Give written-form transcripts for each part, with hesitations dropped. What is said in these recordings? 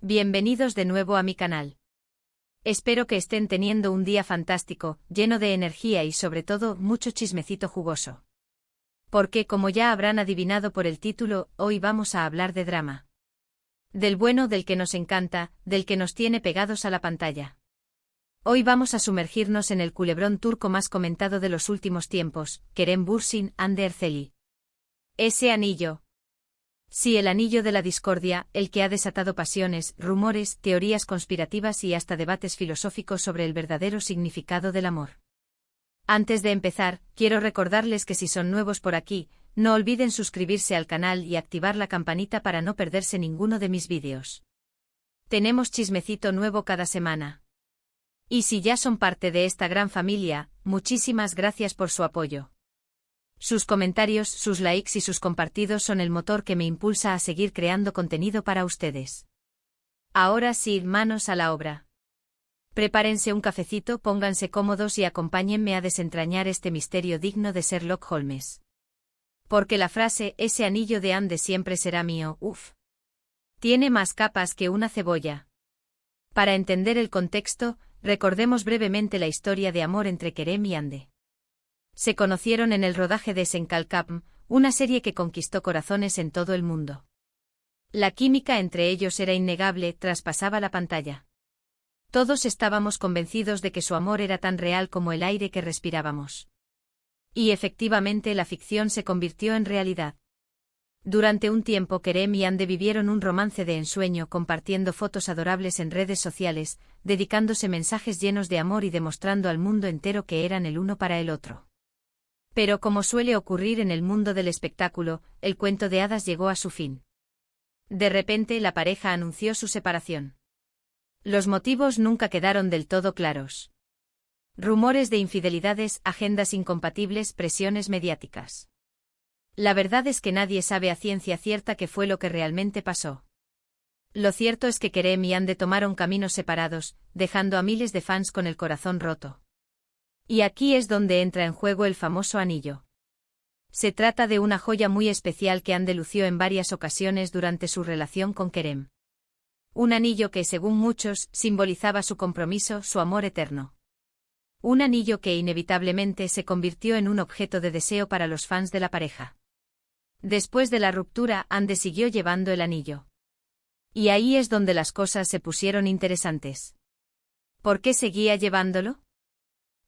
Bienvenidos de nuevo a mi canal. Espero que estén teniendo un día fantástico, lleno de energía y sobre todo mucho chismecito jugoso. Porque como ya habrán adivinado por el título, hoy vamos a hablar de drama. Del bueno, del que nos encanta, del que nos tiene pegados a la pantalla. Hoy vamos a sumergirnos en el culebrón turco más comentado de los últimos tiempos, Kerem Bürsin, Hande Erçeli. Ese anillo. Sí, el anillo de la discordia, el que ha desatado pasiones, rumores, teorías conspirativas y hasta debates filosóficos sobre el verdadero significado del amor. Antes de empezar, quiero recordarles que si son nuevos por aquí, no olviden suscribirse al canal y activar la campanita para no perderse ninguno de mis vídeos. Tenemos chismecito nuevo cada semana. Y si ya son parte de esta gran familia, muchísimas gracias por su apoyo. Sus comentarios, sus likes y sus compartidos son el motor que me impulsa a seguir creando contenido para ustedes. Ahora sí, manos a la obra. Prepárense un cafecito, pónganse cómodos y acompáñenme a desentrañar este misterio digno de Sherlock Holmes. Porque la frase, ese anillo de Hande siempre será mío, tiene más capas que una cebolla. Para entender el contexto, recordemos brevemente la historia de amor entre Kerem y Hande. Se conocieron en el rodaje de Senkalkapm, una serie que conquistó corazones en todo el mundo. La química entre ellos era innegable, traspasaba la pantalla. Todos estábamos convencidos de que su amor era tan real como el aire que respirábamos. Y efectivamente la ficción se convirtió en realidad. Durante un tiempo Kerem y Hande vivieron un romance de ensueño compartiendo fotos adorables en redes sociales, dedicándose mensajes llenos de amor y demostrando al mundo entero que eran el uno para el otro. Pero como suele ocurrir en el mundo del espectáculo, el cuento de hadas llegó a su fin. De repente la pareja anunció su separación. Los motivos nunca quedaron del todo claros. Rumores de infidelidades, agendas incompatibles, presiones mediáticas. La verdad es que nadie sabe a ciencia cierta qué fue lo que realmente pasó. Lo cierto es que Kerem y Hande tomaron caminos separados, dejando a miles de fans con el corazón roto. Y aquí es donde entra en juego el famoso anillo. Se trata de una joya muy especial que Hande lució en varias ocasiones durante su relación con Kerem. Un anillo que, según muchos, simbolizaba su compromiso, su amor eterno. Un anillo que inevitablemente se convirtió en un objeto de deseo para los fans de la pareja. Después de la ruptura, Hande siguió llevando el anillo. Y ahí es donde las cosas se pusieron interesantes. ¿Por qué seguía llevándolo?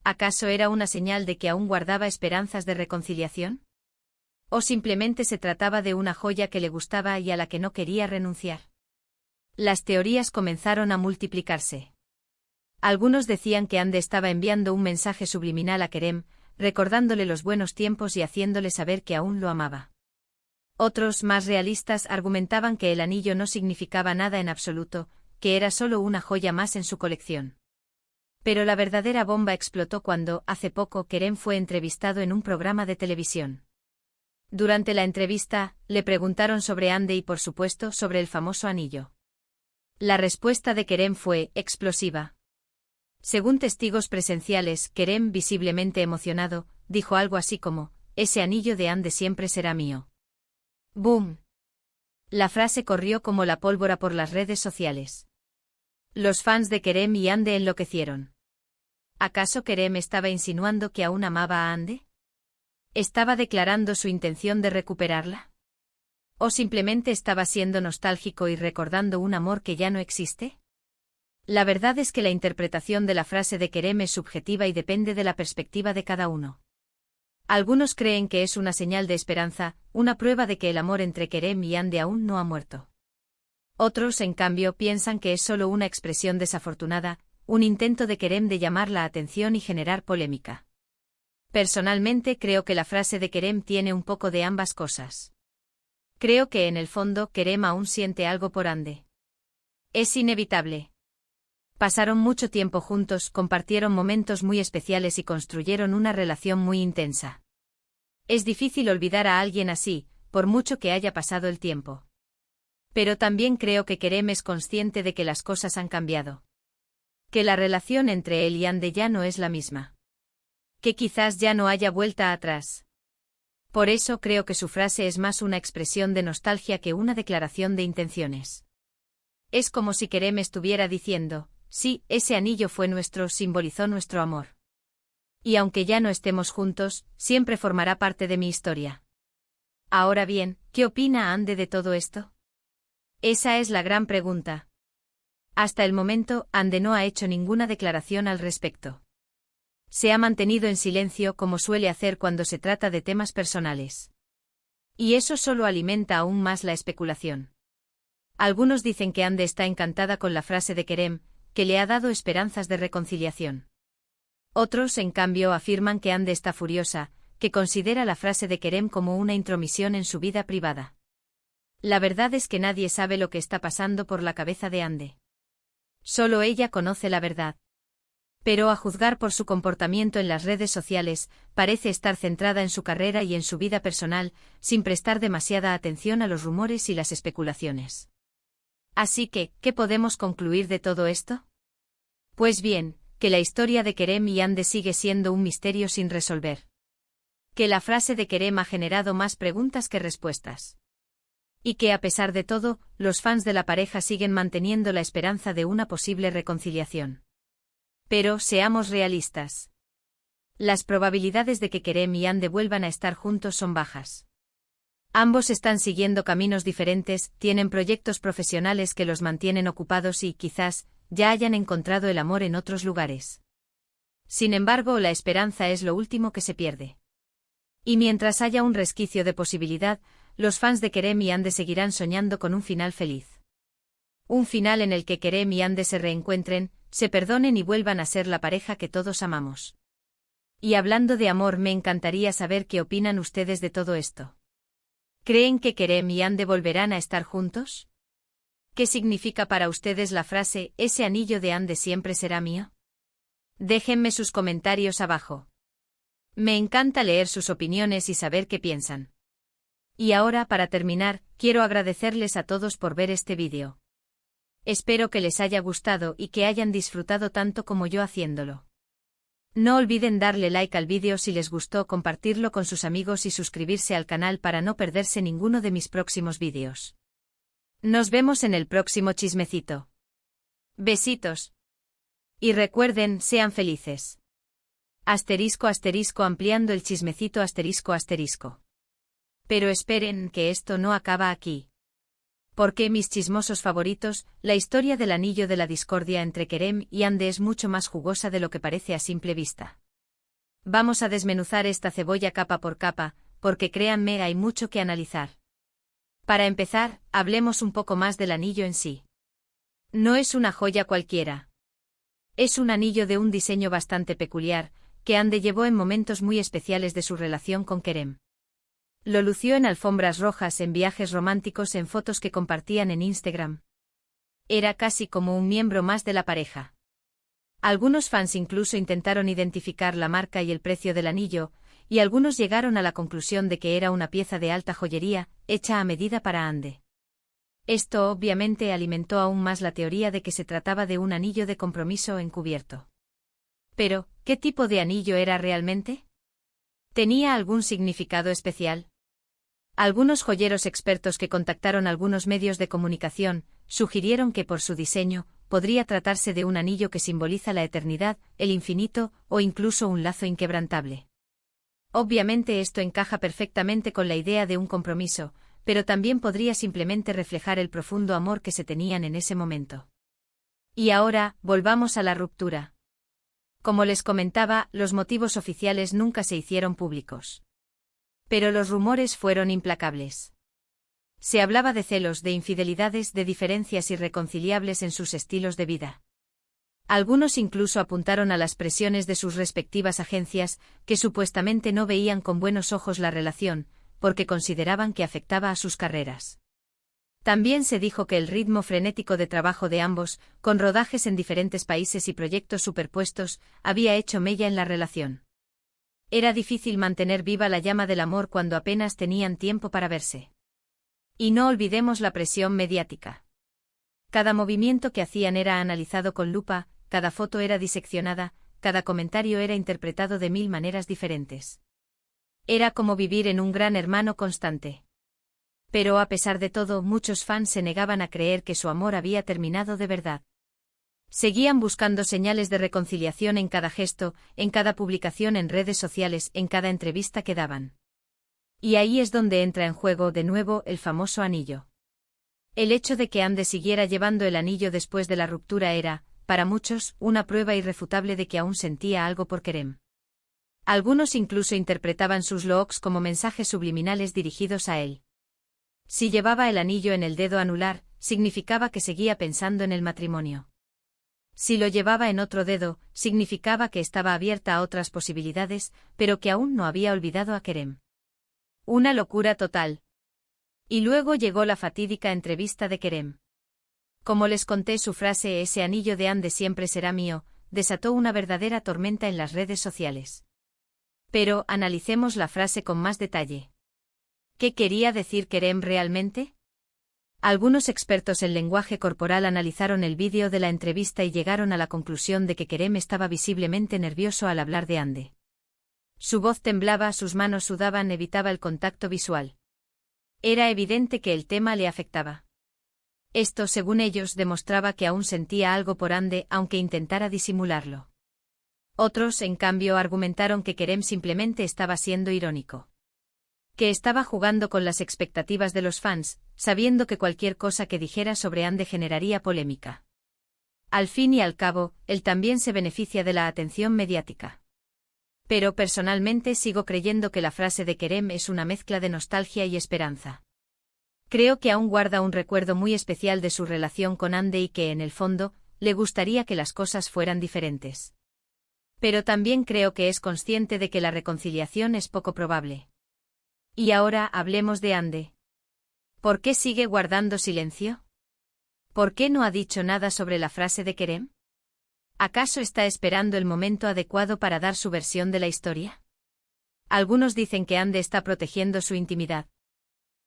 ¿Acaso era una señal de que aún guardaba esperanzas de reconciliación? ¿O simplemente se trataba de una joya que le gustaba y a la que no quería renunciar? Las teorías comenzaron a multiplicarse. Algunos decían que Hande estaba enviando un mensaje subliminal a Kerem, recordándole los buenos tiempos y haciéndole saber que aún lo amaba. Otros, más realistas, argumentaban que el anillo no significaba nada en absoluto, que era solo una joya más en su colección. Pero la verdadera bomba explotó cuando, hace poco, Kerem fue entrevistado en un programa de televisión. Durante la entrevista, le preguntaron sobre Hande y por supuesto sobre el famoso anillo. La respuesta de Kerem fue explosiva. Según testigos presenciales, Kerem, visiblemente emocionado, dijo algo así como, ese anillo de Hande siempre será mío. ¡Boom! La frase corrió como la pólvora por las redes sociales. Los fans de Kerem y Hande enloquecieron. ¿Acaso Kerem estaba insinuando que aún amaba a Hande? ¿Estaba declarando su intención de recuperarla? ¿O simplemente estaba siendo nostálgico y recordando un amor que ya no existe? La verdad es que la interpretación de la frase de Kerem es subjetiva y depende de la perspectiva de cada uno. Algunos creen que es una señal de esperanza, una prueba de que el amor entre Kerem y Hande aún no ha muerto. Otros, en cambio, piensan que es solo una expresión desafortunada, un intento de Kerem de llamar la atención y generar polémica. Personalmente creo que la frase de Kerem tiene un poco de ambas cosas. Creo que en el fondo Kerem aún siente algo por Hande. Es inevitable. Pasaron mucho tiempo juntos, compartieron momentos muy especiales y construyeron una relación muy intensa. Es difícil olvidar a alguien así, por mucho que haya pasado el tiempo. Pero también creo que Kerem es consciente de que las cosas han cambiado. Que la relación entre él y Hande ya no es la misma. Que quizás ya no haya vuelta atrás. Por eso creo que su frase es más una expresión de nostalgia que una declaración de intenciones. Es como si Kerem estuviera diciendo, sí, ese anillo fue nuestro, simbolizó nuestro amor. Y aunque ya no estemos juntos, siempre formará parte de mi historia. Ahora bien, ¿qué opina Ande de todo esto? Esa es la gran pregunta. Hasta el momento, Ande no ha hecho ninguna declaración al respecto. Se ha mantenido en silencio como suele hacer cuando se trata de temas personales. Y eso solo alimenta aún más la especulación. Algunos dicen que Ande está encantada con la frase de Kerem, que le ha dado esperanzas de reconciliación. Otros, en cambio, afirman que Ande está furiosa, que considera la frase de Kerem como una intromisión en su vida privada. La verdad es que nadie sabe lo que está pasando por la cabeza de Ande. Solo ella conoce la verdad. Pero a juzgar por su comportamiento en las redes sociales, parece estar centrada en su carrera y en su vida personal, sin prestar demasiada atención a los rumores y las especulaciones. Así que, ¿qué podemos concluir de todo esto? Pues bien, que la historia de Kerem y Ande sigue siendo un misterio sin resolver. Que la frase de Kerem ha generado más preguntas que respuestas. Y que a pesar de todo, los fans de la pareja siguen manteniendo la esperanza de una posible reconciliación. Pero, seamos realistas. Las probabilidades de que Kerem y Ande vuelvan a estar juntos son bajas. Ambos están siguiendo caminos diferentes, tienen proyectos profesionales que los mantienen ocupados y, quizás, ya hayan encontrado el amor en otros lugares. Sin embargo, la esperanza es lo último que se pierde. Y mientras haya un resquicio de posibilidad, los fans de Kerem y Ande seguirán soñando con un final feliz. Un final en el que Kerem y Ande se reencuentren, se perdonen y vuelvan a ser la pareja que todos amamos. Y hablando de amor, me encantaría saber qué opinan ustedes de todo esto. ¿Creen que Kerem y Ande volverán a estar juntos? ¿Qué significa para ustedes la frase, ese anillo de Ande siempre será mío? Déjenme sus comentarios abajo. Me encanta leer sus opiniones y saber qué piensan. Y ahora, para terminar, quiero agradecerles a todos por ver este vídeo. Espero que les haya gustado y que hayan disfrutado tanto como yo haciéndolo. No olviden darle like al vídeo si les gustó, compartirlo con sus amigos y suscribirse al canal para no perderse ninguno de mis próximos vídeos. Nos vemos en el próximo chismecito. Besitos. Y recuerden, sean felices. Asterisco asterisco ampliando el chismecito asterisco asterisco. Pero esperen, que esto no acaba aquí. Porque, mis chismosos favoritos, la historia del anillo de la discordia entre Kerem y Ande es mucho más jugosa de lo que parece a simple vista. Vamos a desmenuzar esta cebolla capa por capa, porque créanme, hay mucho que analizar. Para empezar, hablemos un poco más del anillo en sí. No es una joya cualquiera. Es un anillo de un diseño bastante peculiar, que Ande llevó en momentos muy especiales de su relación con Kerem. Lo lució en alfombras rojas, en viajes románticos, en fotos que compartían en Instagram. Era casi como un miembro más de la pareja. Algunos fans incluso intentaron identificar la marca y el precio del anillo, y algunos llegaron a la conclusión de que era una pieza de alta joyería, hecha a medida para Ande. Esto obviamente alimentó aún más la teoría de que se trataba de un anillo de compromiso encubierto. Pero, ¿qué tipo de anillo era realmente? ¿Tenía algún significado especial? Algunos joyeros expertos que contactaron algunos medios de comunicación, sugirieron que por su diseño, podría tratarse de un anillo que simboliza la eternidad, el infinito, o incluso un lazo inquebrantable. Obviamente esto encaja perfectamente con la idea de un compromiso, pero también podría simplemente reflejar el profundo amor que se tenían en ese momento. Y ahora, volvamos a la ruptura. Como les comentaba, los motivos oficiales nunca se hicieron públicos. Pero los rumores fueron implacables. Se hablaba de celos, de infidelidades, de diferencias irreconciliables en sus estilos de vida. Algunos incluso apuntaron a las presiones de sus respectivas agencias, que supuestamente no veían con buenos ojos la relación, porque consideraban que afectaba a sus carreras. También se dijo que el ritmo frenético de trabajo de ambos, con rodajes en diferentes países y proyectos superpuestos, había hecho mella en la relación. Era difícil mantener viva la llama del amor cuando apenas tenían tiempo para verse. Y no olvidemos la presión mediática. Cada movimiento que hacían era analizado con lupa, cada foto era diseccionada, cada comentario era interpretado de 1000 maneras diferentes. Era como vivir en un gran hermano constante. Pero a pesar de todo, muchos fans se negaban a creer que su amor había terminado de verdad. Seguían buscando señales de reconciliación en cada gesto, en cada publicación en redes sociales, en cada entrevista que daban. Y ahí es donde entra en juego de nuevo el famoso anillo. El hecho de que Ande siguiera llevando el anillo después de la ruptura era, para muchos, una prueba irrefutable de que aún sentía algo por Kerem. Algunos incluso interpretaban sus looks como mensajes subliminales dirigidos a él. Si llevaba el anillo en el dedo anular, significaba que seguía pensando en el matrimonio. Si lo llevaba en otro dedo, significaba que estaba abierta a otras posibilidades, pero que aún no había olvidado a Kerem. Una locura total. Y luego llegó la fatídica entrevista de Kerem. Como les conté, su frase "ese anillo de Ande siempre será mío", desató una verdadera tormenta en las redes sociales. Pero analicemos la frase con más detalle. ¿Qué quería decir Kerem realmente? Algunos expertos en lenguaje corporal analizaron el vídeo de la entrevista y llegaron a la conclusión de que Kerem estaba visiblemente nervioso al hablar de Ande. Su voz temblaba, sus manos sudaban, evitaba el contacto visual. Era evidente que el tema le afectaba. Esto, según ellos, demostraba que aún sentía algo por Ande, aunque intentara disimularlo. Otros, en cambio, argumentaron que Kerem simplemente estaba siendo irónico. Que estaba jugando con las expectativas de los fans, sabiendo que cualquier cosa que dijera sobre Ande generaría polémica. Al fin y al cabo, él también se beneficia de la atención mediática. Pero personalmente sigo creyendo que la frase de Kerem es una mezcla de nostalgia y esperanza. Creo que aún guarda un recuerdo muy especial de su relación con Ande y que, en el fondo, le gustaría que las cosas fueran diferentes. Pero también creo que es consciente de que la reconciliación es poco probable. Y ahora hablemos de Ande. ¿Por qué sigue guardando silencio? ¿Por qué no ha dicho nada sobre la frase de Kerem? ¿Acaso está esperando el momento adecuado para dar su versión de la historia? Algunos dicen que Ande está protegiendo su intimidad.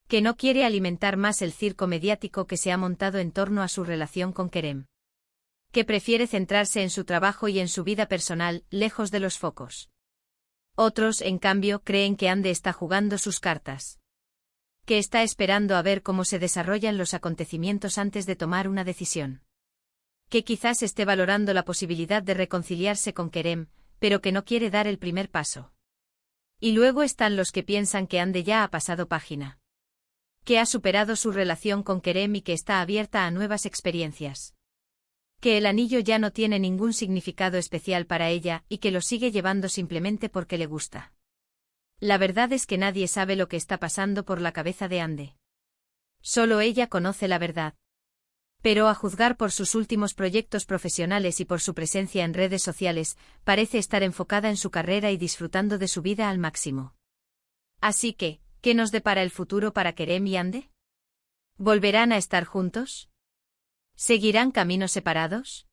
Que no quiere alimentar más el circo mediático que se ha montado en torno a su relación con Kerem. Que prefiere centrarse en su trabajo y en su vida personal, lejos de los focos. Otros, en cambio, creen que Ande está jugando sus cartas. Que está esperando a ver cómo se desarrollan los acontecimientos antes de tomar una decisión. Que quizás esté valorando la posibilidad de reconciliarse con Kerem, pero que no quiere dar el primer paso. Y luego están los que piensan que Ande ya ha pasado página. Que ha superado su relación con Kerem y que está abierta a nuevas experiencias. Que el anillo ya no tiene ningún significado especial para ella y que lo sigue llevando simplemente porque le gusta. La verdad es que nadie sabe lo que está pasando por la cabeza de Ande. Solo ella conoce la verdad. Pero a juzgar por sus últimos proyectos profesionales y por su presencia en redes sociales, parece estar enfocada en su carrera y disfrutando de su vida al máximo. Así que, ¿qué nos depara el futuro para Kerem y Ande? ¿Volverán a estar juntos? ¿Seguirán caminos separados?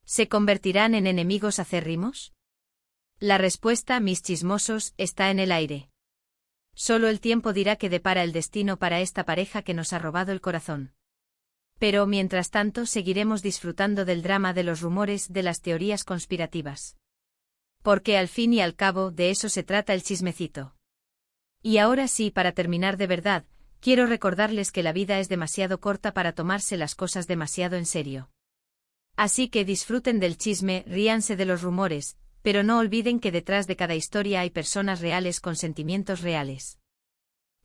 ¿Se convertirán en enemigos acérrimos? La respuesta, mis chismosos, está en el aire. Solo el tiempo dirá qué depara el destino para esta pareja que nos ha robado el corazón. Pero mientras tanto seguiremos disfrutando del drama, de los rumores, de las teorías conspirativas. Porque al fin y al cabo de eso se trata el chismecito. Y ahora sí, para terminar de verdad, quiero recordarles que la vida es demasiado corta para tomarse las cosas demasiado en serio. Así que disfruten del chisme, ríanse de los rumores, pero no olviden que detrás de cada historia hay personas reales con sentimientos reales.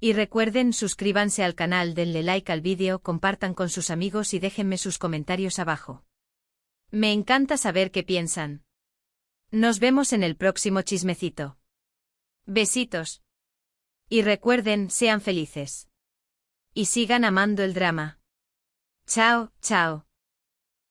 Y recuerden, suscríbanse al canal, denle like al vídeo, compartan con sus amigos y déjenme sus comentarios abajo. Me encanta saber qué piensan. Nos vemos en el próximo chismecito. Besitos. Y recuerden, sean felices. Y sigan amando el drama. Chao, chao.